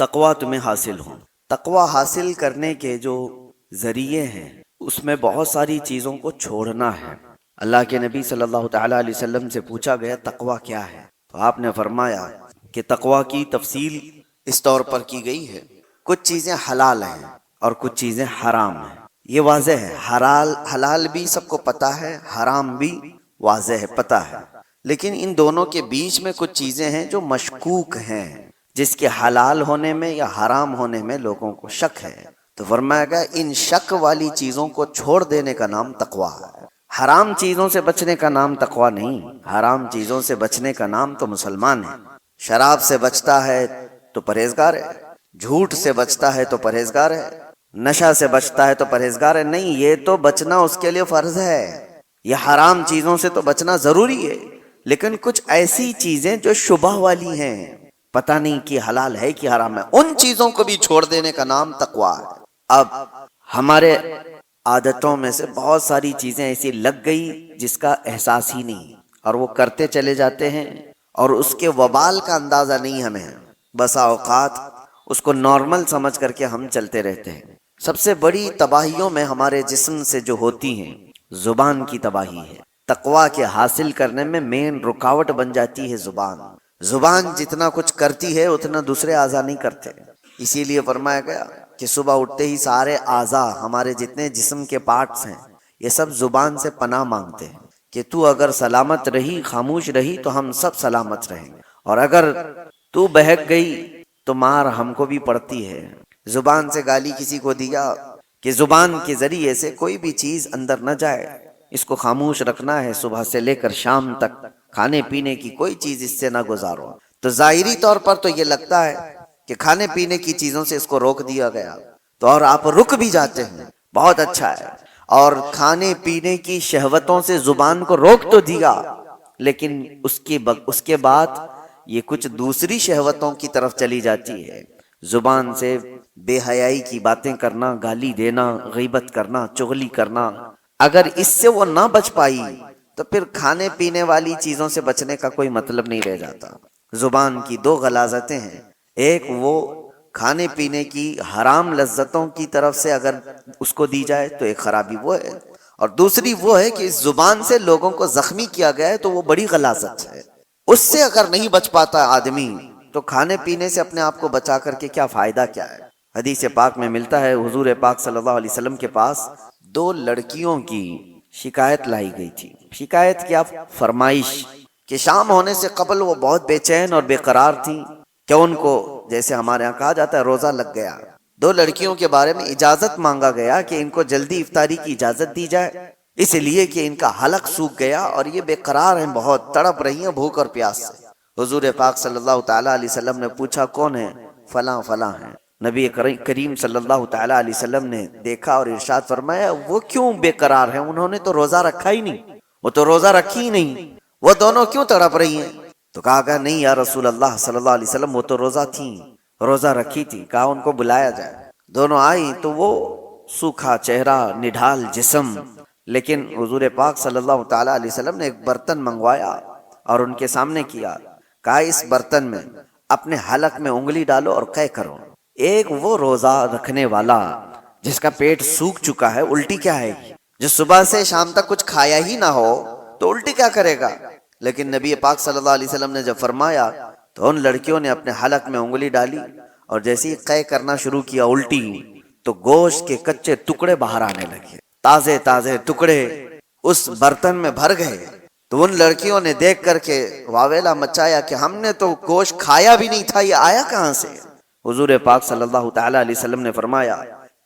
تقوی تمہیں حاصل ہو۔ تقوی حاصل کرنے کے جو ذریعے ہیں اس میں بہت ساری چیزوں کو چھوڑنا ہے۔ اللہ کے نبی صلی اللہ تعالیٰ علیہ وسلم سے پوچھا گیا تقوی کیا ہے، تو آپ نے فرمایا کہ تقوی کی تفصیل اس طور پر کی گئی ہے، کچھ چیزیں حلال ہیں اور کچھ چیزیں حرام ہیں۔ یہ واضح ہے، حلال بھی سب کو پتہ ہے، حرام بھی واضح ہے، پتہ ہے، لیکن ان دونوں کے بیچ میں کچھ چیزیں ہیں جو مشکوک ہیں، جس کے حلال ہونے میں یا حرام ہونے میں لوگوں کو شک ہے۔ تو فرمایا گیا ان شک والی چیزوں کو چھوڑ دینے کا نام تقوی ہے۔ حرام چیزوں سے بچنے کا نام تقوی نہیں، حرام چیزوں سے بچنے کا نام تو مسلمان ہے۔ شراب سے بچتا ہے تو پرہیزگار ہے، جھوٹ سے بچتا ہے تو پرہیزگار ہے، نشہ سے بچتا ہے تو پرہیزگار ہے۔ نہیں، یہ تو بچنا اس کے لیے فرض ہے، یہ حرام چیزوں سے تو بچنا ضروری ہے، لیکن کچھ ایسی چیزیں جو شبہ والی ہیں، پتہ نہیں کہ حلال ہے کہ حرام ہے، ان چیزوں کو بھی چھوڑ دینے کا نام تقوی ہے۔ اب ہمارے عادتوں میں سے بہت ساری چیزیں ایسی لگ گئی جس کا احساس ہی نہیں، اور وہ کرتے چلے جاتے ہیں اور اس کے وبال کا اندازہ نہیں ہمیں ہے۔ بسا اوقات اس کو نارمل سمجھ کر کے ہم چلتے رہتے ہیں۔ سب سے بڑی تباہیوں میں ہمارے جسم سے جو ہوتی ہیں، زبان کی تباہی ہے۔ تقوی کے حاصل کرنے میں مین رکاوٹ بن جاتی ہے زبان۔ زبان جتنا کچھ کرتی ہے اتنا دوسرے اعضاء نہیں کرتے، اسی لیے فرمایا گیا کہ صبح اٹھتے ہی سارے اعضاء، ہمارے جتنے جسم کے پارٹس ہیں، یہ سب زبان سے پناہ مانگتے ہیں کہ تو اگر سلامت رہی، خاموش رہی تو ہم سب سلامت رہیں گے، اور اگر تو بہک گئی تو مار ہم کو بھی پڑتی ہے۔ زبان سے گالی کسی کو دیا کہ زبان کے ذریعے سے کوئی بھی چیز اندر نہ جائے، اس کو خاموش رکھنا ہے، صبح سے لے کر شام تک کھانے پینے کی کوئی چیز اس سے نہ گزارو۔ تو ظاہری طور پر تو یہ لگتا ہے کہ کھانے پینے کی چیزوں سے اس کو روک دیا گیا، تو اور آپ رک بھی جاتے ہیں، بہت اچھا ہے، اور کھانے پینے کی شہوتوں سے زبان کو روک تو دیا، لیکن اس کے بعد یہ کچھ دوسری شہوتوں کی طرف چلی جاتی ہے۔ زبان سے بے حیائی کی باتیں کرنا، گالی دینا، غیبت کرنا، چغلی کرنا، اگر اس سے وہ نہ بچ پائی تو پھر کھانے پینے والی چیزوں سے بچنے کا کوئی مطلب نہیں رہ جاتا۔ زبان کی دو غلاظتیں ہیں، ایک وہ کھانے پینے کی حرام لذتوں کی طرف سے اگر اس کو دی جائے تو ایک خرابی وہ ہے، اور دوسری وہ ہے کہ اس زبان سے لوگوں کو زخمی کیا گیا ہے تو وہ بڑی غلاظت ہے۔ اس سے اگر نہیں بچ پاتا آدمی تو کھانے پینے سے اپنے آپ کو بچا کر کے کیا فائدہ کیا ہے۔ حدیث پاک میں ملتا ہے حضور پاک صلی اللہ علیہ وسلم کے پاس دو لڑکیوں کی شکایت لائی گئی تھی۔ شکایت کیا؟ فرمائش کہ شام ہونے سے قبل وہ بہت بے چین اور بے قرار تھیں کہ ان کو، جیسے ہمارے یہاں کہا جاتا ہے، روزہ لگ گیا۔ دو لڑکیوں کے بارے میں اجازت مانگا گیا کہ ان کو جلدی افطاری کی اجازت دی جائے، اس لیے کہ ان کا حلق سوکھ گیا اور یہ بے قرار ہیں، بہت تڑپ رہی ہیں بھوک اور پیاس سے۔ حضور پاک صلی اللہ تعالیٰ علیہ وسلم نے پوچھا کون ہے؟ فلاں فلاں ہیں۔ نبی کریم صلی اللہ تعالیٰ علیہ وسلم نے دیکھا اور ارشاد فرمایا وہ کیوں بے قرار ہیں؟ انہوں نے تو روزہ رکھا ہی نہیں، وہ تو روزہ رکھی ہی نہیں، وہ دونوں کیوں تڑپ رہی ہیں؟ تو کہا کہ نہیں یا رسول اللہ صلی اللہ علیہ وسلم، وہ تو روزہ تھیں، روزہ رکھی تھی۔ کہا ان کو بلایا جائے۔ دونوں آئی تو وہ سوکھا چہرہ، نڈھال جسم، لیکن حضور پاک صلی اللہ تعالیٰ علیہ وسلم نے ایک برتن منگوایا اور ان کے سامنے کیا، کہا اس برتن میں اپنے حلق میں انگلی ڈالو اور قے کرو۔ ایک وہ روزہ رکھنے والا جس کا پیٹ سوکھ چکا ہے، الٹی کیا ہے، جو صبح سے شام تک کچھ کھایا ہی نہ ہو تو الٹی کیا کرے گا؟ لیکن نبی پاک صلی اللہ علیہ وسلم نے جب فرمایا تو ان لڑکیوں نے اپنے حلق میں انگلی ڈالی اور جیسے ہی قے کرنا شروع کیا، الٹی، تو گوشت کے کچے ٹکڑے باہر آنے لگے، تازے تازے ٹکڑے اس برتن میں بھر گئے۔ تو ان لڑکیوں نے دیکھ کر کے واویلا مچایا کہ ہم نے تو گوشت کھایا بھی نہیں تھا، یہ آیا کہاں سے؟ حضور پاک صلی اللہ تعالیٰ علیہ وسلم نے فرمایا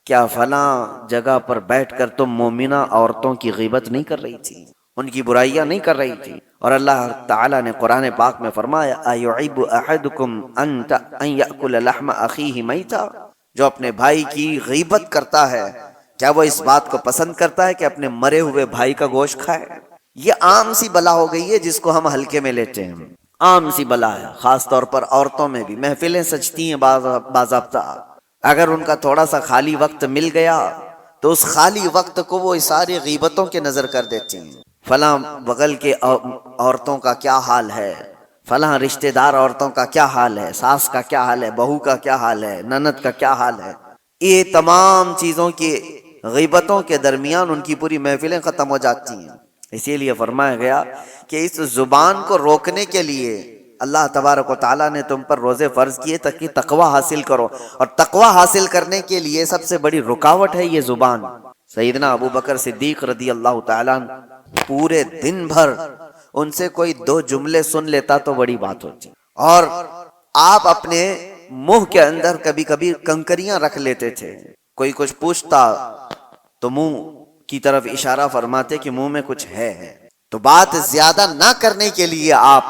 کیا فلاں جگہ پر بیٹھ کر تم مومنہ عورتوں کی غیبت نہیں کر رہی تھی، ان کی برائیاں نہیں کر رہی تھی؟ اور اللہ تعالیٰ نے قرآن پاک میں فرمایا ایعب احدکم ان یأکل لحم اخیہ میتا، جو اپنے بھائی کی غیبت کرتا ہے کیا وہ اس بات کو پسند کرتا ہے کہ اپنے مرے ہوئے بھائی کا گوشت کھائے؟ یہ عام سی بلا ہو گئی ہے جس کو ہم ہلکے میں لیتے ہیں، عام سی بلا ہے، خاص طور پر عورتوں میں بھی۔ محفلیں سجتی ہیں باضابطہ، اگر ان کا تھوڑا سا خالی وقت مل گیا تو اس خالی وقت کو وہ ساری غیبتوں کے نظر کر دیتی ہیں، فلاں بغل کے عورتوں کا کیا حال ہے، فلاں رشتہ دار عورتوں کا کیا حال ہے، ساس کا کیا حال ہے، بہو کا کیا حال ہے، نند کا کیا حال ہے، یہ تمام چیزوں کی غیبتوں کے درمیان ان کی پوری محفلیں ختم ہو جاتی ہیں۔ اسی لیے فرمایا گیا کہ اس زبان کو روکنے کے لیے اللہ تبارک و تعالیٰ نے تم پر روزے فرض کیے تاکہ تقوی حاصل کرو، اور تقوی حاصل کرنے کے لیے سب سے بڑی رکاوٹ ہے یہ زبان۔ سیدنا ابو بکر صدیق رضی اللہ تعالیٰ پورے دن بھر ان سے کوئی دو جملے سن لیتا تو بڑی بات ہوتی، اور آپ اپنے منہ کے اندر کبھی کبھی کنکریاں رکھ لیتے تھے، کوئی کچھ پوچھتا تو منہ کی طرف اشارہ فرماتے کہ منہ میں کچھ ہے، تو بات زیادہ نہ کرنے کے لیے آپ،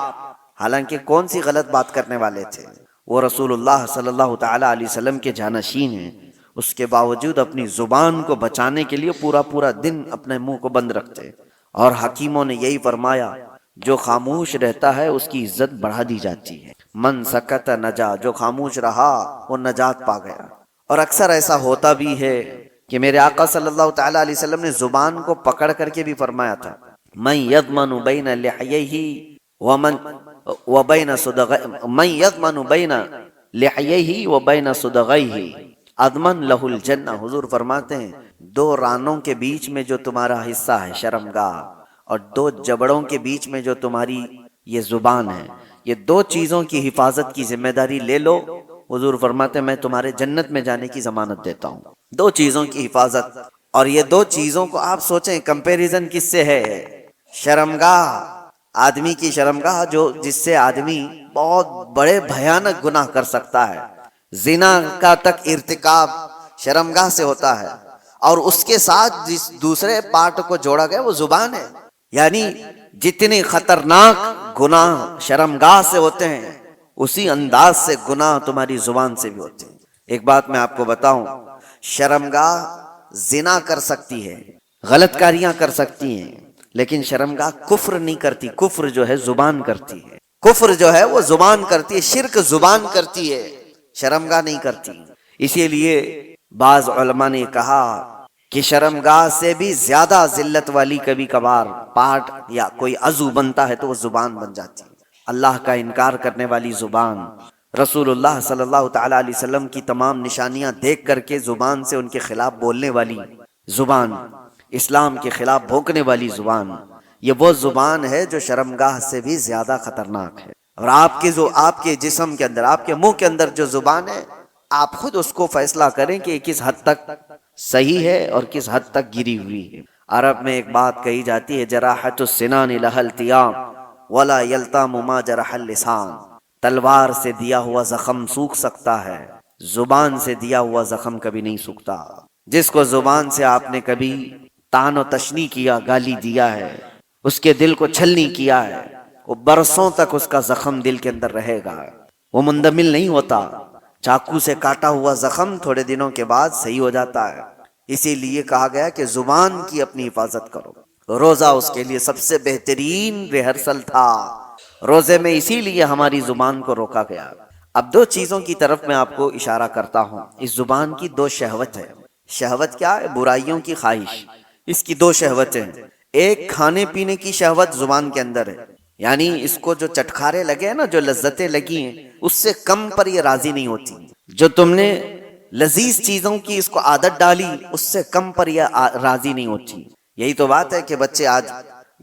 حالانکہ کون سی غلط بات کرنے والے تھے، وہ رسول اللہ صلی اللہ تعالی علیہ وسلم کے جانشین ہیں، اس کے باوجود اپنی زبان کو بچانے کے لیے پورا دن اپنے منہ کو بند رکھتے، اور حکیموں نے یہی فرمایا جو خاموش رہتا ہے اس کی عزت بڑھا دی جاتی ہے، من سکت نجا، جو خاموش رہا وہ نجات پا گیا۔ اور اکثر ایسا ہوتا بھی ہے کہ میرے آقا صلی اللہ تعالی علیہ وسلم نے زبان کو پکڑ کر کے بھی فرمایا تھا، من یضمن بین لحییہ ومن وبین صدغیہ، من یضمن بین لحییہ وبین صدغیہ اضمن لہ الجنہ۔ حضور فرماتے ہیں دو رانوں کے بیچ میں جو تمہارا حصہ ہے شرمگاہ، اور دو جبڑوں کے بیچ میں جو تمہاری یہ زبان ہے، یہ دو چیزوں کی حفاظت کی ذمہ داری لے لو، حضور فرماتے ہیں میں تمہارے جنت میں جانے کی ضمانت دیتا ہوں۔ دو چیزوں کی حفاظت، اور یہ دو چیزوں کو آپ سوچیں کمپیریزن کس سے ہے؟ شرمگاہ، آدمی کی شرمگاہ جو جس سے آدمی بہت بڑے بھیانک گناہ کر سکتا ہے، زنا کا تک ارتکاب شرمگاہ سے ہوتا ہے، اور اس کے ساتھ جس دوسرے پارٹ کو جوڑا گیا وہ زبان ہے، یعنی جتنے خطرناک گناہ شرمگاہ سے ہوتے ہیں اسی انداز سے گناہ تمہاری زبان سے بھی ہوتے ہیں۔ ایک بات میں آپ کو بتاؤں، شرمگاہ زنا کر سکتی ہے، غلط کاریاں کر سکتی ہیں، لیکن شرمگاہ کفر نہیں کرتی، کفر جو ہے زبان کرتی ہے، کفر جو ہے وہ زبان کرتی ہے، شرک زبان کرتی ہے، شرمگاہ نہیں کرتی۔ اسی لیے بعض علماء نے کہا کہ شرمگاہ سے بھی زیادہ ذلت والی کبھی کبھار پارٹ یا کوئی عضو بنتا ہے تو وہ زبان بن جاتی ہے۔ اللہ کا انکار کرنے والی زبان، رسول اللہ صلی اللہ تعالی علیہ وسلم کی تمام نشانیاں دیکھ کر کے زبان سے ان کے خلاف بولنے والی زبان، اسلام کے خلاف بھونکنے والی زبان، یہ وہ زبان ہے جو شرمگاہ سے بھی زیادہ خطرناک ہے۔ اور آپ کے جسم کے اندر، آپ کے منہ کے اندر جو زبان ہے، آپ خود اس کو فیصلہ کریں کہ کس حد تک صحیح ہے اور کس حد تک گری ہوئی ہے۔ عرب میں ایک بات کہی جاتی ہے، جراحت السنان لها التیام ولا یلتام ما جرح اللسان، تلوار سے دیا ہوا زخم سوکھ سکتا ہے، زبان سے دیا ہوا زخم کبھی نہیں سوکھتا۔ جس کو زبان سے آپ نے کبھی طعن و تشنیع کیا، گالی دیا ہے، اس کے دل کو چھلنی کیا ہے، وہ برسوں تک اس کا زخم دل کے اندر رہے گا، وہ مندمل نہیں ہوتا۔ چاقو سے کاٹا ہوا زخم تھوڑے دنوں کے بعد صحیح ہو جاتا ہے۔ اسی لیے کہا گیا کہ زبان کی اپنی حفاظت کرو۔ روزہ اس کے لیے سب سے بہترین ریہرسل تھا، روزے میں اسی لیے ہماری زبان کو روکا گیا۔ اب دو چیزوں کی طرف میں آپ کو اشارہ کرتا ہوں۔ اس زبان کی دو شہوت ہے۔ شہوت کیا ہے؟ برائیوں کی خواہش۔ اس کی دو شہوتیں، ایک کھانے پینے کی شہوت زبان کے اندر ہے، یعنی اس کو جو چٹکارے لگے ہیں نا، جو لذتیں لگی ہیں، اس سے کم پر یہ راضی نہیں ہوتی۔ جو تم نے لذیذ چیزوں کی اس کو عادت ڈالی، اس سے کم پر یہ راضی نہیں ہوتی۔ یہی تو بات ہے کہ بچے آج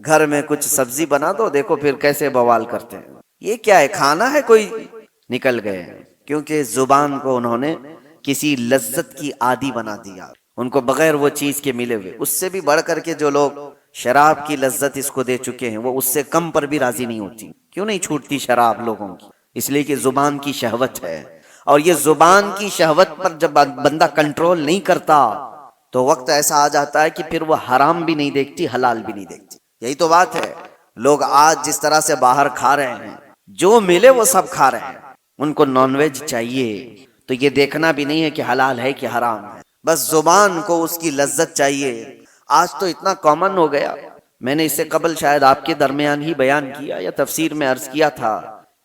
گھر میں کچھ سبزی بنا دو، دیکھو پھر کیسے بوال کرتے ہیں، یہ کیا ہے، کھانا ہے کوئی، نکل گئے، کیونکہ زبان کو انہوں نے کسی لذت کی عادی بنا دیا، ان کو بغیر وہ چیز کے ملے ہوئے۔ اس سے بھی بڑھ کر کے جو لوگ شراب کی لذت اس کو دے چکے ہیں، وہ اس سے کم پر بھی راضی نہیں ہوتی۔ کیوں نہیں چھوٹتی شراب لوگوں کی؟ اس لیے کہ زبان کی شہوت ہے، اور یہ زبان کی شہوت پر جب بندہ کنٹرول نہیں کرتا تو وقت ایسا آ جاتا ہے کہ پھر وہ حرام بھی نہیں دیکھتی، حلال بھی نہیں دیکھتی۔ یہی تو بات ہے، لوگ آج جس طرح سے باہر کھا رہے ہیں، جو ملے وہ سب کھا رہے ہیں، ان کو نان ویج چاہیے، تو یہ دیکھنا بھی نہیں ہے کہ حلال ہے کہ حرام ہے، بس زبان کو اس کی لذت چاہیے۔ آج تو اتنا کامن ہو گیا، میں نے اس سے قبل شاید آپ کے درمیان ہی بیان کیا یا تفسیر میں عرض کیا تھا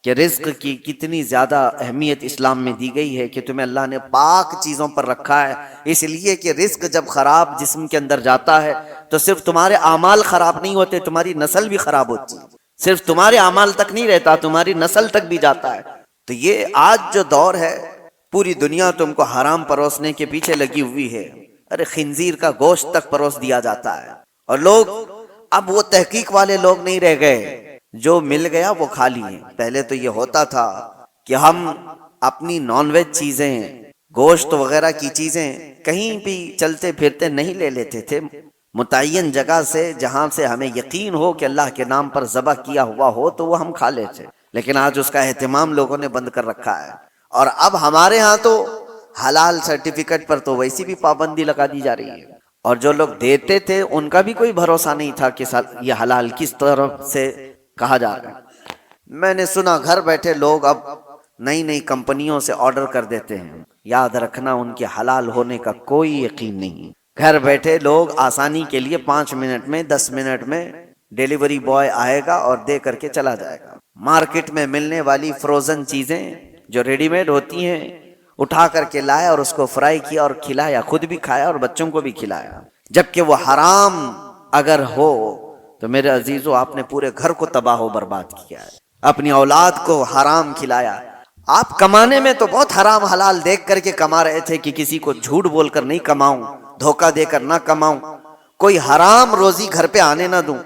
کہ رزق کی کتنی زیادہ اہمیت اسلام میں دی گئی ہے، کہ تمہیں اللہ نے پاک چیزوں پر رکھا ہے، اس لیے کہ رزق جب خراب جسم کے اندر جاتا ہے تو صرف تمہارے اعمال خراب نہیں ہوتے، تمہاری نسل بھی خراب ہوتی ہے۔ صرف تمہارے اعمال تک نہیں رہتا، تمہاری نسل تک بھی جاتا ہے۔ تو یہ آج جو دور ہے، پوری دنیا تم کو حرام پروسنے کے پیچھے لگی ہوئی ہے۔ ارے خنزیر کا گوشت تک پروس دیا جاتا ہے، اور لوگ اب وہ تحقیق والے لوگ نہیں رہ گئے، جو مل گیا وہ کھا لیے۔ پہلے تو یہ ہوتا تھا کہ ہم اپنی نان ویج چیزیں، گوشت وغیرہ کی چیزیں کہیں بھی چلتے پھرتے نہیں لے لیتے تھے، متعین جگہ سے جہاں سے ہمیں یقین ہو کہ اللہ کے نام پر ذبح کیا ہوا ہو تو وہ ہم کھا لیتے۔ لیکن آج اس کا اہتمام لوگوں نے بند کر رکھا ہے، اور اب ہمارے ہاں تو حلال سرٹیفکیٹ پر تو ویسی بھی پابندی لگا دی جا رہی ہے، اور جو لوگ دیتے تھے ان کا بھی کوئی بھروسہ نہیں تھا کہ یہ حلال کس طرف سے کہا جا رہا ہے۔ میں نے سنا گھر بیٹھے لوگ اب نئی نئی کمپنیوں سے آرڈر کر دیتے ہیں، یاد رکھنا ان کے حلال ہونے کا کوئی یقین نہیں۔ گھر بیٹھے لوگ آسانی کے لیے 5 منٹ میں 10 منٹ میں ڈیلیوری بوائے آئے گا اور دے کر کے چلا جائے گا۔ مارکیٹ میں ملنے والی فروزن چیزیں جو ریڈی میڈ ہوتی ہیں اٹھا کر کے لایا اور اس کو فرائی کیا اور کھلایا، خود بھی کھایا اور بچوں کو بھی کھلایا، جبکہ وہ حرام اگر ہو تو میرے عزیزو آپ نے پورے گھر کو تباہ و برباد کیا ہے، اپنی اولاد کو حرام کھلایا۔ آپ کمانے میں تو بہت حرام حلال دیکھ کر کے کما رہے تھے کہ کسی کو جھوٹ بول کر نہیں کماؤں، دھوکہ دے کر نہ کماؤں، کوئی حرام روزی گھر پہ آنے نہ دوں۔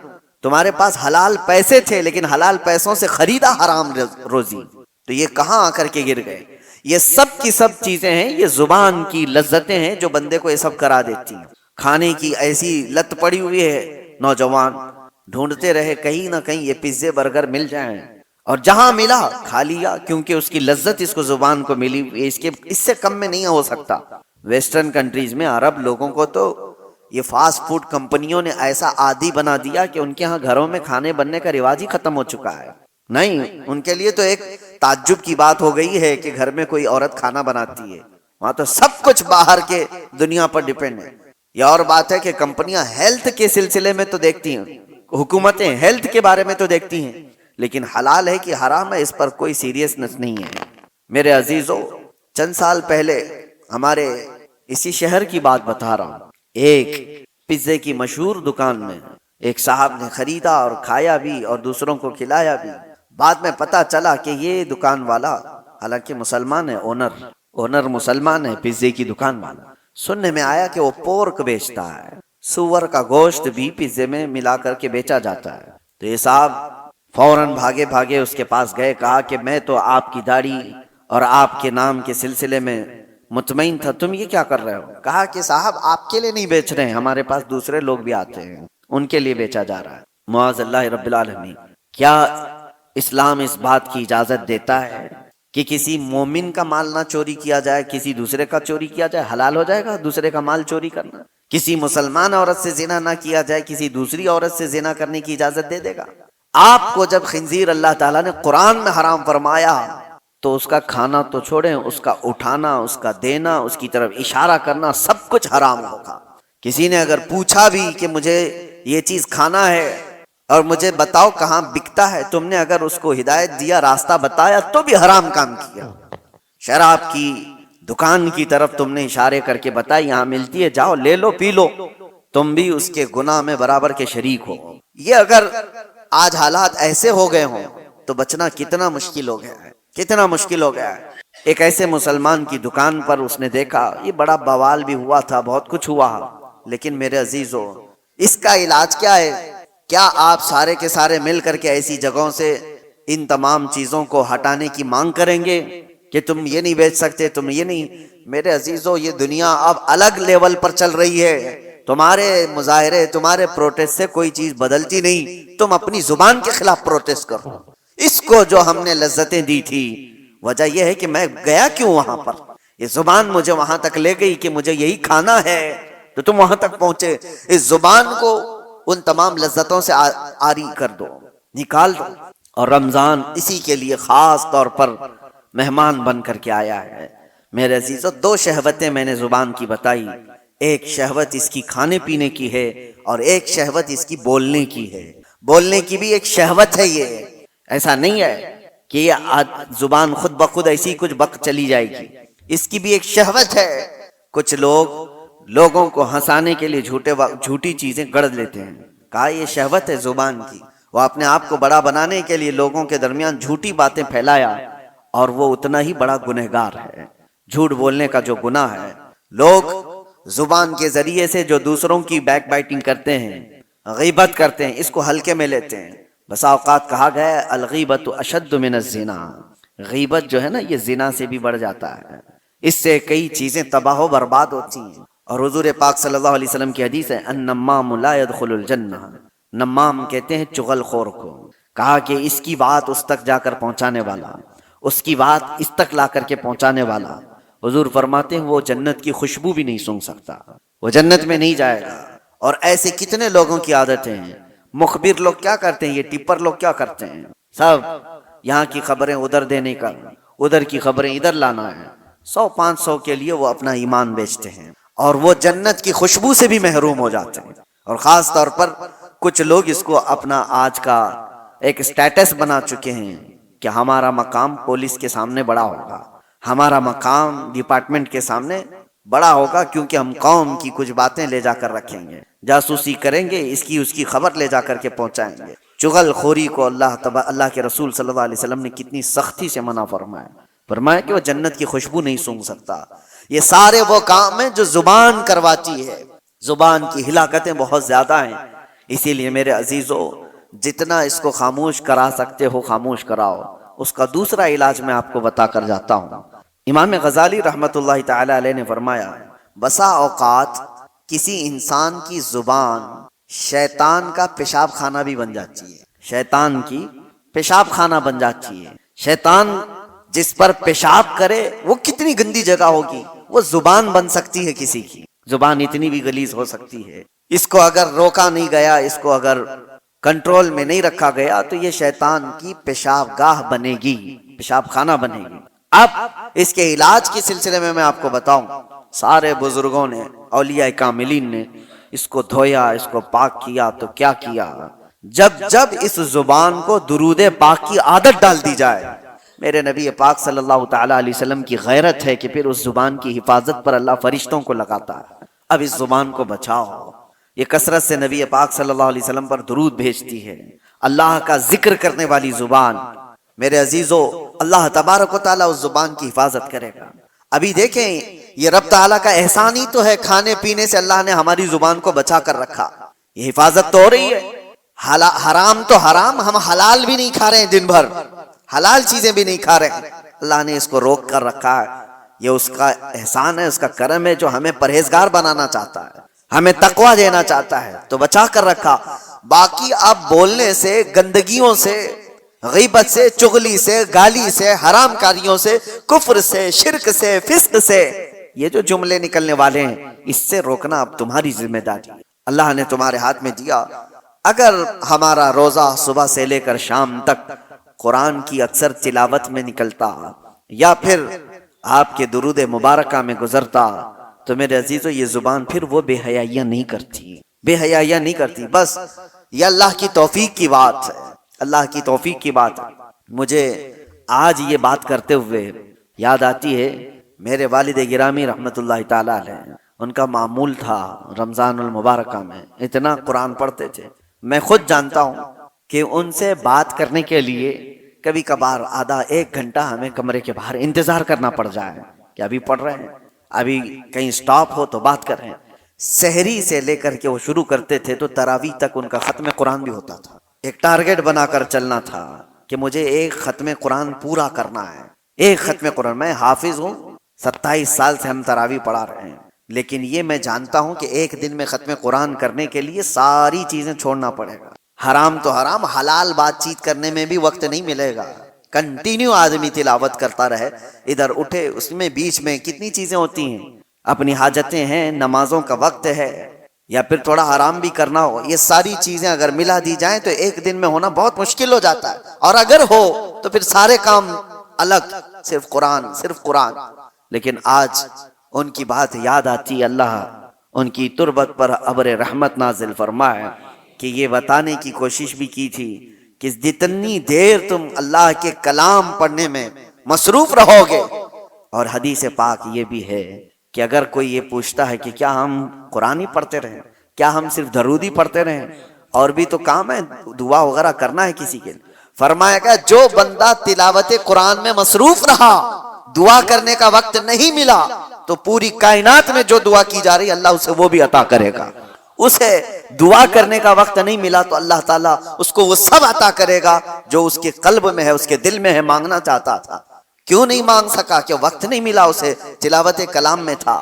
تمہارے پاس حلال پیسے تھے لیکن حلال پیسوں سے خریدا حرام روزی، تو یہ کہاں آ کر کے گر گئے؟ یہ سب کی سب چیزیں ہیں، یہ زبان کی لذتیں ہیں جو بندے کو یہ سب کرا دیتی ہیں۔ کھانے کی ایسی لت پڑی ہوئی ہے، نوجوان ڈھونڈتے رہے کہیں نہ کہیں یہ پیزے برگر مل جائیں، اور جہاں ملا کھا لیا، کیونکہ اس کی لذت اس کو زبان کو ملی، اس سے کم میں نہیں ہو سکتا۔ ویسٹرن کنٹریز میں عرب لوگوں کو تو یہ فاسٹ فوڈ کمپنیوں نے ایسا عادی بنا دیا کہ ان کے ہاں گھروں میں کھانے بننے کا رواج ہی ختم ہو چکا ہے۔ نہیں، ان کے لیے تو ایک تعجب کی بات ہو گئی ہے کہ گھر میں کوئی عورت کھانا بناتی ہے، وہاں تو سب کچھ باہر کے دنیا پر ڈیپینڈ ہے۔ یہ اور بات ہے کہ کمپنیاں ہیلتھ کے سلسلے میں تو دیکھتی ہیں، حکومتیں ہیلتھ کے بارے میں تو دیکھتی ہیں، لیکن حلال ہے کہ حرام ہے اس پر کوئی سیریسنس نہیں ہے۔ میرے عزیزو، چند سال پہلے ہمارے اسی شہر کی بات بتا رہا ہوں، ایک پیزے کی مشہور دکان میں ایک صاحب نے خریدا اور کھایا بھی اور دوسروں کو کھلایا بھی۔ بعد میں پتا چلا کہ یہ دکان والا حالانکہ مسلمان ہے، اونر مسلمان ہے، پیزے کی دکان والا، سننے میں آیا کہ وہ پورک بیچتا ہے، سور کا گوشت بھی پیزے میں ملا کر کے بیچا جاتا ہے۔ تو یہ صاحب فوراً بھاگے بھاگے اس کے پاس گئے، کہا کہ میں تو آپ کی داڑھی اور آپ کے نام کے سلسلے میں مطمئن تھا، تم یہ کیا کر رہے ہو؟ کہا کہ صاحب آپ کے لیے نہیں بیچ رہے ہیں، ہمارے پاس دوسرے لوگ بھی آتے ہیں، ان کے لیے بیچا جا رہا ہے۔ معاذ اللہ رب العالمین، کیا اسلام اس بات کی اجازت دیتا ہے کہ کسی مومن کا مال نہ چوری کیا جائے، کسی دوسرے کا چوری کیا جائے؟ حلال ہو جائے گا دوسرے کا مال چوری کرنا؟ کسی مسلمان عورت سے زنا نہ کیا جائے، کسی دوسری عورت سے زنا کرنے کی اجازت دے دے گا؟ آپ کو جب خنزیر اللہ تعالیٰ نے قرآن میں حرام فرمایا تو اس کا کھانا تو چھوڑیں، اس کا اٹھانا، اس کا دینا، اس کی طرف اشارہ کرنا، سب کچھ حرام ہوگا۔ کسی نے اگر پوچھا بھی کہ مجھے یہ چیز کھانا ہے اور مجھے بتاؤ کہاں بکتا ہے، تم نے اگر اس کو ہدایت دیا، راستہ بتایا، تو بھی حرام کام کیا۔ شراب کی دکان کی طرف تم نے اشارے کر کے بتایا یہاں ملتی ہے، جاؤ لے لو پی لو، تم بھی اس کے گناہ میں برابر کے شریک ہو۔ یہ اگر آج حالات ایسے ہو گئے ہوں تو بچنا کتنا مشکل ہو گیا ہے، کتنا مشکل ہو گیا ہے۔ ایک ایسے مسلمان کی دکان پر اس نے دیکھا، یہ بڑا بوال بھی ہوا تھا، بہت کچھ ہوا، لیکن میرے عزیزو اس کا علاج کیا ہے؟ کیا آپ سارے کے سارے مل کر کے ایسی جگہوں سے ان تمام چیزوں کو ہٹانے کی مانگ کریں گے کہ تم یہ نہیں بیچ سکتے، تم یہ نہیں؟ میرے عزیزو یہ دنیا اب الگ لیول پر چل رہی ہے، تمہارے مظاہرے، تمہارے پروٹیسٹ سے کوئی چیز بدلتی نہیں، تم اپنی زبان کے خلاف پروٹیسٹ کرو۔ اس کو جو ہم نے لذتیں دی تھی، وجہ یہ ہے کہ میں گیا کیوں وہاں پر، یہ زبان مجھے وہاں تک لے گئی کہ مجھے یہی کھانا ہے، تو تم وہاں تک پہنچے۔ اس زبان کو ان تمام لذتوں سے عاری کر دو، نکال دو۔ اور رمضان اسی کے لیے خاص طور پر مہمان بن کر کے آیا ہے۔ میرے عزیزو 2 شہوتیں میں نے زبان کی بتائی، ایک شہوت اس کی کھانے پینے کی ہے اور ایک شہوت اس کی بولنے کی ہے۔ بولنے کی بھی ایک شہوت ہے، یہ ایسا نہیں ہے کہ یہ زبان خود بخود ایسی کچھ بک چلی جائے گی، اس کی بھی ایک شہوت ہے۔ کچھ لوگوں کو ہنسانے کے لیے جھوٹی چیزیں گڑھ لیتے ہیں، کہا یہ شہوت ہے زبان کی، وہ اپنے آپ کو بڑا بنانے کے لیے لوگوں کے درمیان جھوٹی باتیں پھیلایا، اور وہ اتنا ہی بڑا گنہگار ہے۔ جھوٹ بولنے کا جو گناہ ہے، لوگ زبان کے ذریعے سے جو دوسروں کی بیک بائٹنگ کرتے ہیں، غیبت کرتے ہیں، اس کو ہلکے میں لیتے ہیں۔ بسا اوقات کہا گیا ہے الغیبت اشد من الزنا، غیبت جو ہے نا یہ زنا سے بھی بڑھ جاتا ہے، اس سے کئی چیزیں تباہ و برباد ہوتی ہیں۔ اور حضور پاک صلی اللہ علیہ وسلم کی حدیث ہے النمام لا يدخل الجنہ، نمام کہتے ہیں چغل خور کو، کہا کہ اس کی بات اس تک جا کر پہنچانے والا، اس کی بات اس تک لا کر کے پہنچانے والا، حضور فرماتے ہیں وہ جنت کی خوشبو بھی نہیں سونگھ سکتا، وہ جنت میں نہیں جائے گا۔ اور ایسے کتنے لوگوں کی عادتیں ہیں، مخبر لوگ کیا کرتے ہیں، یہ ٹپر لوگ کیا کرتے ہیں، سب یہاں کی خبریں ادھر دینے کا، ادھر کی خبریں ادھر لانا ہے، 100-500 کے لیے وہ اپنا ایمان بیچتے ہیں، اور وہ جنت کی خوشبو سے بھی محروم ہو جاتے ہیں۔ اور خاص طور پر کچھ لوگ اس کو اپنا آج کا ایک سٹیٹس بنا چکے ہیں کہ ہمارا مقام پولیس کے سامنے بڑا ہوگا، ہمارا مقام ڈپارٹمنٹ کے سامنے بڑا ہوگا، کیونکہ ہم قوم کی کچھ باتیں لے جا کر رکھیں گے، جاسوسی کریں گے، اس کی خبر لے جا کر کے پہنچائیں گے۔ چغل خوری کو اللہ کے رسول صلی اللہ علیہ وسلم نے کتنی سختی سے منع فرمایا کہ وہ جنت کی خوشبو نہیں سونگھ سکتا۔ یہ سارے وہ کام ہیں جو زبان کرواتی ہے، زبان کی ہلاکتیں بہت زیادہ ہیں۔ اسی لیے میرے عزیزو، جتنا اس کو خاموش کرا سکتے ہو خاموش کراؤ۔ اس کا دوسرا علاج میں آپ کو بتا کر جاتا ہوں۔ امام غزالی رحمت اللہ تعالی علیہ نے فرمایا بسا اوقات کسی انسان کی زبان شیطان کا پیشاب خانہ بھی بن جاتی ہے، شیطان کی پیشاب خانہ بن جاتی ہے۔ شیطان جس پر پیشاب کرے وہ کتنی گندی جگہ ہوگی، وہ زبان بن سکتی ہے، کسی کی زبان اتنی بھی غلیظ ہو سکتی ہے۔ اس کو اگر روکا نہیں گیا، اس کو اگر کنٹرول میں نہیں رکھا گیا تو یہ شیطان کی پیشاب گاہ بنے گی، پیشاب خانہ بنے گی۔ اب اس کے علاج کے سلسلے میں آپ کو بتاؤں، سارے بزرگوں نے، اولیاء کاملین نے اس کو دھویا، اس کو پاک کیا تو کیا کیا؟ جب اس زبان کو درود پاک کی عادت ڈال دی جائے، میرے نبی پاک صلی اللہ تعالی علیہ وسلم کی غیرت ہے کہ پھر اس زبان کی حفاظت پر اللہ فرشتوں کو لگاتا ہے۔ اب اس زبان کو بچاؤ، یہ کثرت سے نبی پاک صلی اللہ علیہ وسلم پر درود بھیجتی ہے، اللہ کا ذکر کرنے والی زبان۔ میرے عزیزو، اللہ تبارک و تعالیٰ اس زبان کی حفاظت کرے گا۔ ابھی دیکھیں، یہ رب تعالیٰ کا احسان ہی تو ہے، کھانے پینے سے اللہ نے ہماری زبان کو بچا کر رکھا، یہ حفاظت تو ہو رہی ہے۔ حرام تو حرام، ہم حلال بھی نہیں کھا رہے ہیں، دن بھر حلال چیزیں بھی نہیں کھا رہے ہیں، اللہ نے اس کو روک کر رکھا ہے۔ یہ اس کا احسان ہے، اس کا کرم ہے، جو ہمیں پرہیزگار بنانا چاہتا ہے، ہمیں تقوی دینا چاہتا ہے، تو بچا کر رکھا۔ باقی اب بولنے سے، گندگیوں سے، غیبت سے، چغلی سے، گالی سے، حرام کاریوں سے، کفر سے، شرک سے، فسق سے، یہ جو جملے نکلنے والے ہیں، اس سے روکنا اب تمہاری ذمہ داری ہے، اللہ نے تمہارے ہاتھ میں دیا۔ اگر ہمارا روزہ صبح سے لے کر شام تک قرآن کی اکثر تلاوت میں نکلتا، یا پھر آپ کے درود مبارکہ میں گزرتا، تو میرے عزیزو یہ زبان پھر وہ بے حیائیاں نہیں کرتی، بے حیائیاں نہیں کرتی۔ بس یہ اللہ کی توفیق کی بات ہے، اللہ کی توفیق کی بات ہے۔ مجھے آج یہ بات کرتے ہوئے یاد آتی ہے، میرے والد گرامی رحمت اللہ تعالی علیہ، ان کا معمول تھا رمضان المبارکہ میں اتنا قرآن پڑھتے تھے۔ میں خود جانتا ہوں کہ ان سے بات کرنے کے لیے کبھی کبھار آدھا ایک گھنٹہ ہمیں کمرے کے باہر انتظار کرنا پڑ جائے کہ ابھی پڑھ رہے ہیں، ابھی کہیں سٹاپ ہو تو بات کر رہے ہیں۔ سحری سے لے کر کے وہ شروع کرتے تھے تو تراویح تک ان کا ختم قرآن بھی ہوتا تھا۔ ایک ٹارگٹ بنا کر چلنا تھا کہ مجھے ایک ختم قرآن پورا کرنا ہے، ایک ختم قرآن۔ میں حافظ ہوں، 27 سال سے ہم تراویح پڑھا رہے ہیں، لیکن یہ میں جانتا ہوں کہ ایک دن میں ختم قرآن کرنے کے لیے ساری چیزیں چھوڑنا پڑے گا۔ حرام تو حرام، حلال بات چیت کرنے میں بھی وقت نہیں ملے گا۔ کنٹینیو آدمی تلاوت کرتا رہے، ادھر اٹھے، اس میں بیچ میں کتنی چیزیں ہوتی ہیں، اپنی حاجتیں ہیں، نمازوں کا وقت ہے، یا پھر تھوڑا آرام بھی کرنا ہو، یہ ساری چیزیں اگر ملا دی جائیں تو ایک دن میں ہونا بہت مشکل ہو جاتا ہے، اور اگر ہو تو پھر سارے کام الگ، صرف قرآن، صرف قرآن۔ لیکن آج ان کی بات یاد آتی، اللہ ان کی تربت پر ابر رحمت نازل فرمائے کہ یہ بتانے کی کوشش بھی کی تھی کہ جتنی دیر تم اللہ کے کلام پڑھنے میں مصروف رہو گے، اور حدیث پاک یہ بھی ہے کہ اگر کوئی یہ پوچھتا ہے کہ کیا ہم قرآن ہی پڑھتے رہیں، کیا ہم صرف درود ہی پڑھتے رہیں، اور بھی تو کام ہے، دعا وغیرہ کرنا ہے کسی کے لیے۔ فرمایا گیا جو بندہ تلاوت قرآن میں مصروف رہا، دعا کرنے کا وقت نہیں ملا، تو پوری کائنات میں جو دعا کی جا رہی اللہ اسے وہ بھی عطا کرے گا۔ اسے دعا کرنے کا وقت نہیں ملا تو اللہ تعالیٰ اس کو وہ سب عطا کرے گا جو اس کے قلب میں ہے، اس کے دل میں ہے، مانگنا چاہتا تھا۔ کیوں نہیں مانگ سکا؟ کہ وقت نہیں ملا اسے، تلاوت کلام میں تھا۔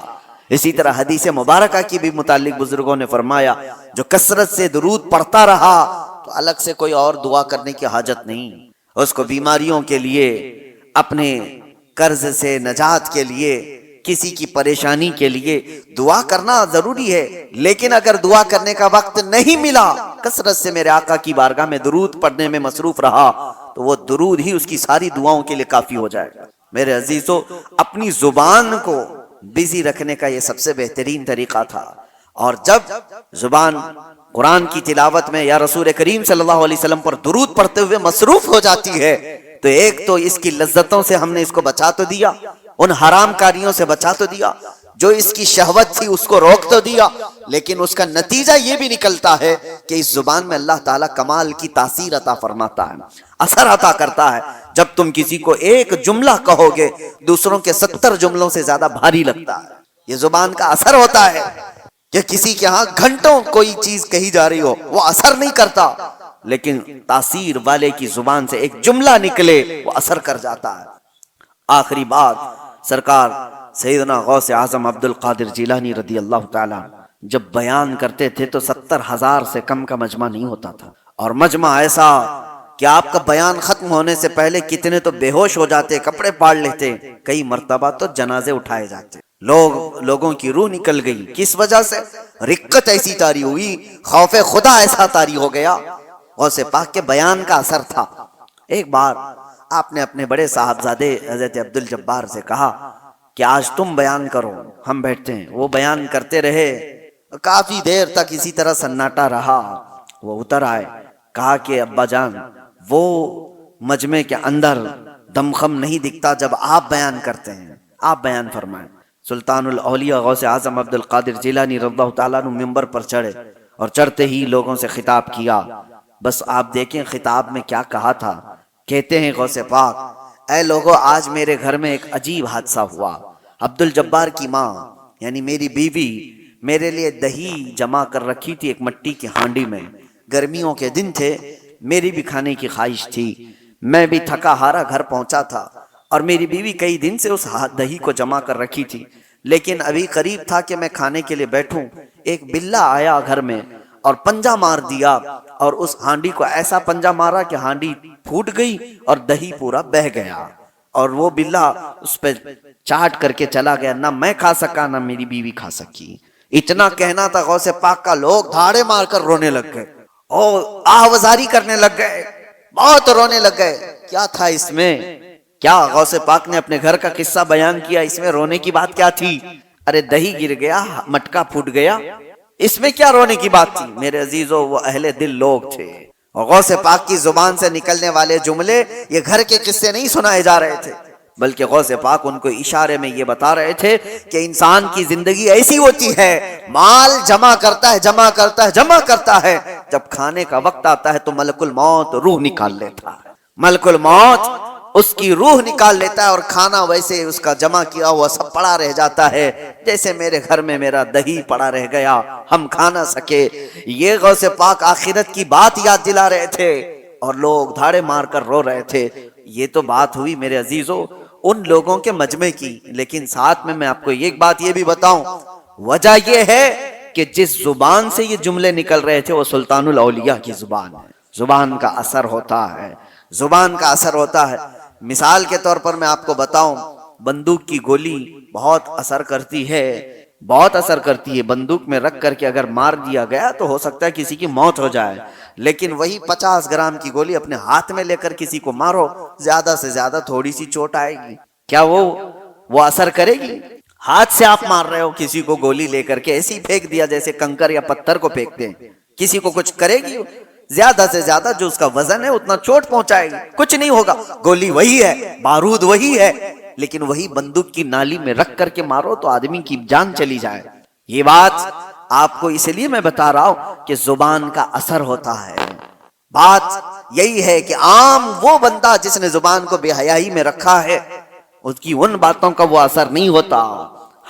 اسی طرح حدیث مبارکہ کی بھی متعلق بزرگوں نے فرمایا جو کثرت سے درود پڑھتا رہا تو الگ سے کوئی اور دعا کرنے کی حاجت نہیں، اس کو بیماریوں کے لیے، اپنے قرض سے نجات کے لیے، کسی کی پریشانی کے لیے دعا کرنا ضروری ہے۔ لیکن اگر دعا کرنے کا وقت نہیں ملا، کثرت سے میرے آقا کی بارگاہ میں درود پڑھنے میں مصروف رہا تو وہ درود ہی اس کی ساری دعاؤں کے لیے کافی ہو جائے گا۔ میرے عزیزو، اپنی زبان کو بزی رکھنے کا یہ سب سے بہترین طریقہ تھا۔ اور جب زبان قرآن کی تلاوت میں یا رسول کریم صلی اللہ علیہ وسلم پر درود پڑھتے ہوئے مصروف ہو جاتی ہے تو ایک تو اس کی لذتوں سے ہم نے اس کو بچا تو دیا، ان حرام کاریوں سے بچا تو دیا، جو اس کی شہوت تھی اس کو روک تو دیا، لیکن اس کا نتیجہ یہ بھی نکلتا ہے کہ اس زبان میں اللہ تعالیٰ کمال کی تاثیر عطا فرماتا ہے، اثر عطا کرتا ہے۔ جب تم کسی کو ایک جملہ کہو گے دوسروں کے 70 جملوں سے زیادہ بھاری لگتا ہے۔ یہ زبان کا اثر ہوتا ہے کہ کسی کے ہاں گھنٹوں کوئی چیز کہی جا رہی ہو وہ اثر نہیں کرتا، لیکن تاثیر والے کی زبان سے ایک جملہ نکلے وہ اثر کر جاتا ہے۔ آخری بات، سرکار سیدنا غوث اعظم عبد القادر جیلانی رضی اللہ تعالیٰ جب بیان کرتے تھے تو 70,000 سے کم کا مجمع نہیں ہوتا تھا، اور مجمع ایسا کہ آپ کا بیان ختم ہونے سے پہلے کتنے تو بے ہوش ہو جاتے، کپڑے پاڑ لیتے، کئی مرتبہ تو جنازے اٹھائے جاتے۔ لوگوں کی روح نکل گئی، کس وجہ سے؟ رقت ایسی طاری ہوئی، خوف خدا ایسا طاری ہو گیا، غوث پاک کے بیان کا اثر تھا۔ ایک بار آپ نے اپنے بڑے صاحبزادے حضرت عبد الجبار سے کہا کہ آج تم بیان کرو، ہم بیٹھتے ہیں۔ وہ بیان کرتے رہے، کافی دیر تک اسی طرح سناٹا رہا۔ وہ اتر آئے، کہا کہ ابا جان، وہ مجمع کے اندر دمخم نہیں دکھتا جب آپ بیان کرتے ہیں، آپ بیان فرمائیں۔ سلطان الاولیاء غوث اعظم عبد القادر جیلانی رضی اللہ تعالیٰ عنہ ممبر پر چڑھے اور چڑھتے ہی لوگوں سے خطاب کیا۔ بس آپ دیکھیں خطاب میں کیا کہا تھا۔ کہتے ہیں غوث پاک، اے لوگو، آج میرے گھر میں ایک عجیب حادثہ ہوا۔ عبد الجبار کی ماں یعنی میری بیوی میرے لیے دہی جمع کر رکھی تھی ایک مٹی کی ہانڈی میں۔ گرمیوں کے دن تھے، میری بھی کھانے کی خواہش تھی، میں بھی تھکا ہارا گھر پہنچا تھا، اور میری بیوی کئی دن سے اس دہی کو جمع کر رکھی تھی، لیکن ابھی قریب تھا کہ میں کھانے کے لیے بیٹھوں، ایک بلہ آیا گھر میں اور پنجہ مار دیا، اور اس ہانڈی کو ایسا پنجہ مارا کہ ہانڈی پھوٹ گئی اور دہی پورا بہ گیا، اور وہ بلہ اس پہ چاٹ کر کے چلا گیا۔ نہ میں کھا سکا نہ میری بیوی کھا سکی۔ اتنا کہنا تھا غوث پاک کا، لوگ دھاڑے مار کر رونے لگ گئے اور آہوازاری کرنے لگ گئے، بہت رونے لگ گئے۔ کیا تھا اس میں؟ کیا غوث پاک نے اپنے گھر کا قصہ بیان کیا، اس میں رونے کی بات کیا تھی؟ ارے دہی گر گیا، مٹکا پھوٹ گیا، اس میں کیا رونے کی بات تھی؟ میرے عزیزو، وہ اہل دل لوگ تھے، اور غوث پاک کی زبان سے نکلنے والے جملے یہ گھر کے قصے نہیں سنائے جا رہے تھے، بلکہ غوث پاک ان کو اشارے میں یہ بتا رہے تھے کہ انسان کی زندگی ایسی ہوتی ہے، مال جمع کرتا ہے، جمع کرتا ہے، جمع کرتا ہے، جب کھانے کا وقت آتا ہے تو ملک الموت روح نکال لیتا ہے، ملک الموت اس کی روح نکال لیتا ہے، اور کھانا ویسے اس کا جمع کیا ہوا سب پڑا رہ جاتا ہے، جیسے میرے گھر میں میرا دہی پڑا رہ گیا، ہم کھا نہ سکے۔ یہ غوث پاک آخرت کی بات یاد دلا رہے تھے اور لوگ دھاڑے مار کر رو رہے تھے۔ یہ تو بات ہوئی میرے عزیزو ان لوگوں کے مجمع کی، لیکن ساتھ میں آپ کو ایک بات یہ بھی بتاؤں، وجہ یہ ہے کہ جس زبان سے یہ جملے نکل رہے تھے وہ سلطان الاولیاء کی زبان ہے۔ زبان کا اثر ہوتا ہے، زبان کا اثر ہوتا ہے۔ مثال کے طور پر میں آپ کو بتاؤں، بندوق کی گولی بہت اثر کرتی ہے، بہت اثر کرتی ہے۔ بندوق میں رکھ کر کے اگر مار دیا گیا تو ہو سکتا ہے کسی کی موت ہو جائے، لیکن وہی 50 گرام کی گولی اپنے ہاتھ میں لے کر کسی کو مارو، زیادہ سے زیادہ تھوڑی سی چوٹ آئے گی، کیا وہ اثر کرے گی؟ ہاتھ سے آپ مار رہے ہو کسی کو گولی لے کر کے، ایسے ہی پھینک دیا جیسے کنکر یا پتھر کو پھینکتے ہیں، کسی کو کچھ کرے گی؟ زیادہ سے زیادہ جو اس کا وزن ہے اتنا چوٹ پہنچائے گی، کچھ نہیں ہوگا۔ گولی وہی ہے، بارود وہی ہے، لیکن وہی بندوق کی نالی میں رکھ کر کے مارو تو آدمی کی جان چلی جائے۔ یہ بات آپ کو اس لیے میں بتا رہا ہوں کہ زبان کا اثر ہوتا ہے۔ بات یہی ہے کہ عام وہ بندہ جس نے زبان کو بے حیائی میں رکھا ہے، اس کی ان باتوں کا وہ اثر نہیں ہوتا۔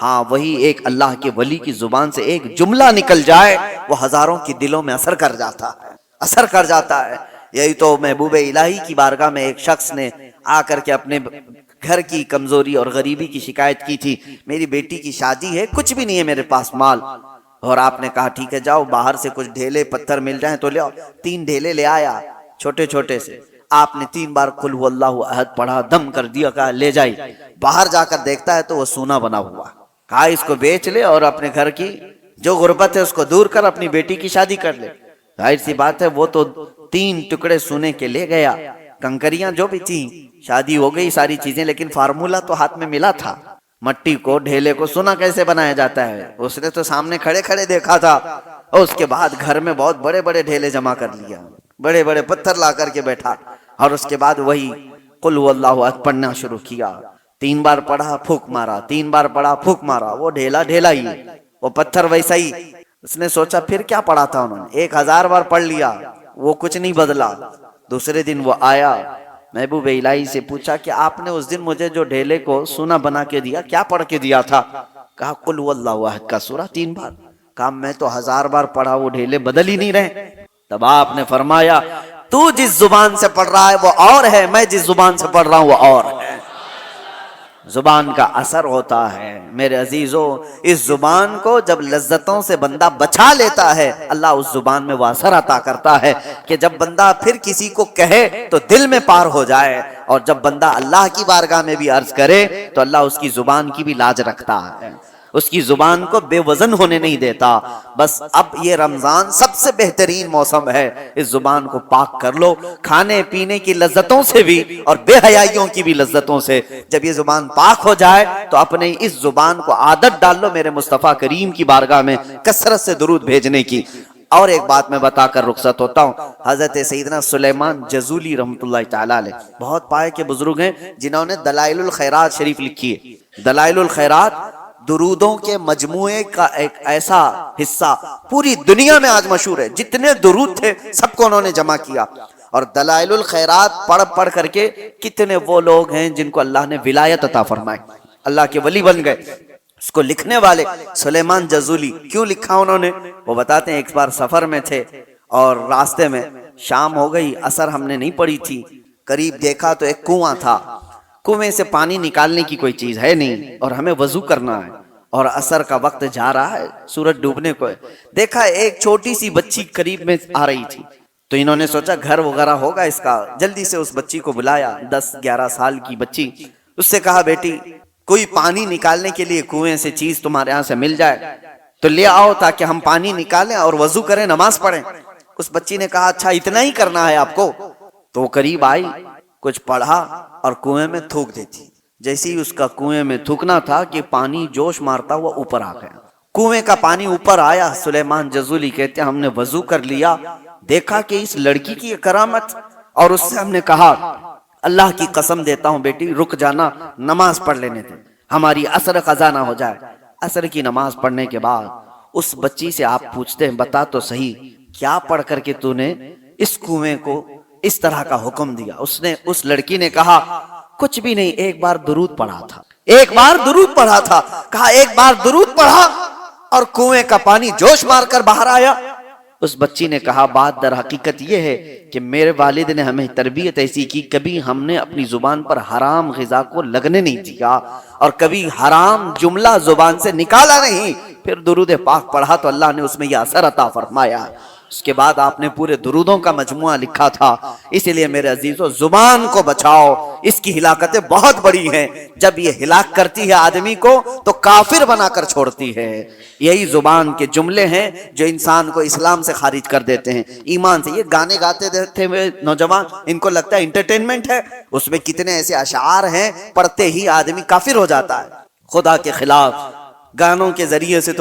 ہاں، وہی ایک اللہ کے ولی کی زبان سے ایک جملہ نکل جائے، وہ ہزاروں کے دلوں میں اثر کر جاتا ہے۔ یہی تو محبوب الہی کی بارگاہ میں ایک شخص نے آ کر کے اپنے گھر کی کمزوری اور غریبی کی شکایت کی تھی۔ میری بیٹی کی شادی ہے، کچھ بھی نہیں ہے میرے پاس مال، اور آپ نے کہا ٹھیک ہے جاؤ باہر سے کچھ ڈھیلے پتھر مل جائیں تو لے آؤ۔ 3 ڈھیلے لے آیا، چھوٹے چھوٹے سے۔ آپ نے 3 بار قل هو اللہ احد پڑھا، دم کر دیا، کہا لے جائیے۔ باہر جا کر دیکھتا ہے تو وہ سونا بنا ہوا، کہا اس کو بیچ لے اور اپنے گھر کی جو غربت ہے اس کو دور کر اپنی بیٹی کی شادی کر لے۔ ظاہر سی بات ہے وہ تو 3 ٹکڑے سونے کے لے گیا، کنکریاں جو بھی تھیں، شادی ہو گئی ساری چیزیں، لیکن فارمولا تو ہاتھ میں ملا تھا۔ مٹی کو ڈھیلے کو سونا کیسے بنایا جاتا ہے اس نے تو سامنے کھڑے کھڑے دیکھا تھا، اور اس کے بعد گھر میں بہت بڑے بڑے ڈھیلے جمع کر لیا، بڑے بڑے پتھر لا کر کے بیٹھا، اور اس کے بعد وہی قل هو اللہ احد پڑھنا شروع کیا۔ 3 بار پڑھا، پھونک مارا، 3 بار پڑھا، پھونک مارا، وہ ڈھیلا ڈھیلا ہی، وہ پتھر ویسا ہی۔ اس نے سوچا پھر کیا پڑھا تھا انہوں نے، 1000 بار پڑھ لیا، وہ کچھ نہیں بدلا۔ دوسرے دن وہ آیا، محبوب الہی سے پوچھا کہ آپ نے اس دن مجھے جو ڈھیلے کو سونا بنا کے دیا کیا پڑھ کے دیا تھا؟ کہا قل هو اللہ احد کا سورہ 3 بار۔ کہا میں تو 1000 بار پڑھا، وہ ڈھیلے بدل ہی نہیں رہے۔ تب آپ نے فرمایا تو جس زبان سے پڑھ رہا ہے وہ اور ہے، میں جس زبان سے پڑھ رہا ہوں وہ اور ہے۔ زبان کا اثر ہوتا ہے میرے عزیزو۔ اس زبان کو جب لذتوں سے بندہ بچا لیتا ہے، اللہ اس زبان میں وہ اثر عطا کرتا ہے کہ جب بندہ پھر کسی کو کہے تو دل میں پار ہو جائے، اور جب بندہ اللہ کی بارگاہ میں بھی عرض کرے تو اللہ اس کی زبان کی بھی لاج رکھتا ہے، اس کی زبان کو بے وزن ہونے نہیں دیتا۔ بس اب یہ رمضان سب سے بہترین موسم ہے، اس زبان کو پاک کر لو، کھانے پینے کی لذتوں سے بھی اور بے حیائیوں کی بھی لذتوں سے۔ جب یہ زبان پاک ہو جائے تو اپنے اس زبان کو عادت ڈال لو میرے مصطفیٰ کریم کی بارگاہ میں کثرت سے درود بھیجنے کی۔ اور ایک بات میں بتا کر رخصت ہوتا ہوں، حضرت سیدنا سلیمان جزولی رحمۃ اللہ تعالی علیہ بہت پائے کے بزرگ ہیں جنہوں نے دلائل الخیرات شریف لکھی ہے۔ دلائل الخیرات درودوں کے مجموعے کا ایک ایسا حصہ پوری دنیا میں آج مشہور ہے، جتنے درود تھے سب کو انہوں نے جمع کیا، اور دلائل الخیرات پڑھ پڑھ کر کے کتنے وہ لوگ ہیں جن کو اللہ نے ولایت عطا فرمائی، اللہ کے ولی بن گئے۔ اس کو لکھنے والے سلیمان جزولی، کیوں لکھا انہوں نے وہ بتاتے ہیں۔ ایک بار سفر میں تھے اور راستے میں شام ہو گئی، عصر ہم نے نہیں پڑھی تھی، قریب دیکھا تو ایک کنواں تھا، کنویں سے پانی نکالنے کی کوئی چیز ہے نہیں، اور ہمیں وضو کرنا ہے، اور عصر کا وقت جا رہا ہے، سورج ڈوبنے کو ہے۔ دیکھا ایک چھوٹی سی بچی قریب میں آ رہی تھی، تو انہوں نے سوچا گھر وغیرہ ہوگا اس کا، جلدی سے اس بچی کو بلایا، 10-11 سال کی بچی، اس سے کہا بیٹی کوئی پانی نکالنے کے لیے کنویں سے چیز تمہارے یہاں سے مل جائے تو لے آؤ تاکہ ہم پانی نکالیں اور وضو کریں، نماز پڑھیں۔ اس بچی نے کہا اچھا اتنا ہی کرنا ہے آپ کو؟ تو وہ قریب آئی، کچھ پڑھا اور کنویں میں تھوک دیتی۔ جیسے ہی اس کا کنویں میں تھوکنا تھا کہ پانی جوش مارتا ہوا اوپر آ گیا، کنویں کا پانی اوپر آیا۔ سلیمان جزولی کہتے ہیں ہم نے وضو کر لیا، دیکھا کہ اس لڑکی کی کرامت، اور اس سے ہم نے کہا اللہ کی قسم دیتا ہوں بیٹی رک جانا، نماز پڑھ لینے دے، ہماری عصر قضا نہ ہو جائے۔ عصر کی نماز پڑھنے کے بعد اس بچی سے آپ پوچھتے ہیں بتا تو صحیح کیا پڑھ کر کے تو نے اس کنویں کو اس طرح کا حکم دیا؟ اس لڑکی نے کہا کچھ بھی نہیں، ایک بار درود پڑھا تھا، ایک بار درود پڑھا تھا۔ کہا ایک بار درود پڑھا اور کنویں کا پانی جوش مار کر باہر آیا؟ اس بچی نے کہا بات در حقیقت یہ ہے کہ میرے والد نے ہمیں تربیت ایسی کی، کبھی ہم نے اپنی زبان پر حرام غذا کو لگنے نہیں دیا، اور کبھی حرام جملہ زبان سے نکالا نہیں۔ پھر درود پاک پڑھا تو اللہ نے اس میں یہ اثر عطا فرمایا۔ اس کے بعد آپ نے پورے درودوں کا مجموعہ لکھا تھا۔ اس لیے میرے عزیزو زبان کو بچاؤ، اس کی ہلاکتیں بہت بڑی ہیں، جب یہ ہلاک کرتی ہے آدمی کو تو کافر بنا کر چھوڑتی ہے۔ یہی زبان کے جملے ہیں جو انسان کو اسلام سے خارج کر دیتے ہیں، ایمان سے۔ یہ گانے گاتے تھے نوجوان، ان کو لگتا ہے انٹرٹینمنٹ ہے، اس میں کتنے ایسے اشعار ہیں پڑھتے ہی آدمی کافر ہو جاتا ہے۔ خدا کے خلاف گانوں کے ذریعے سے تم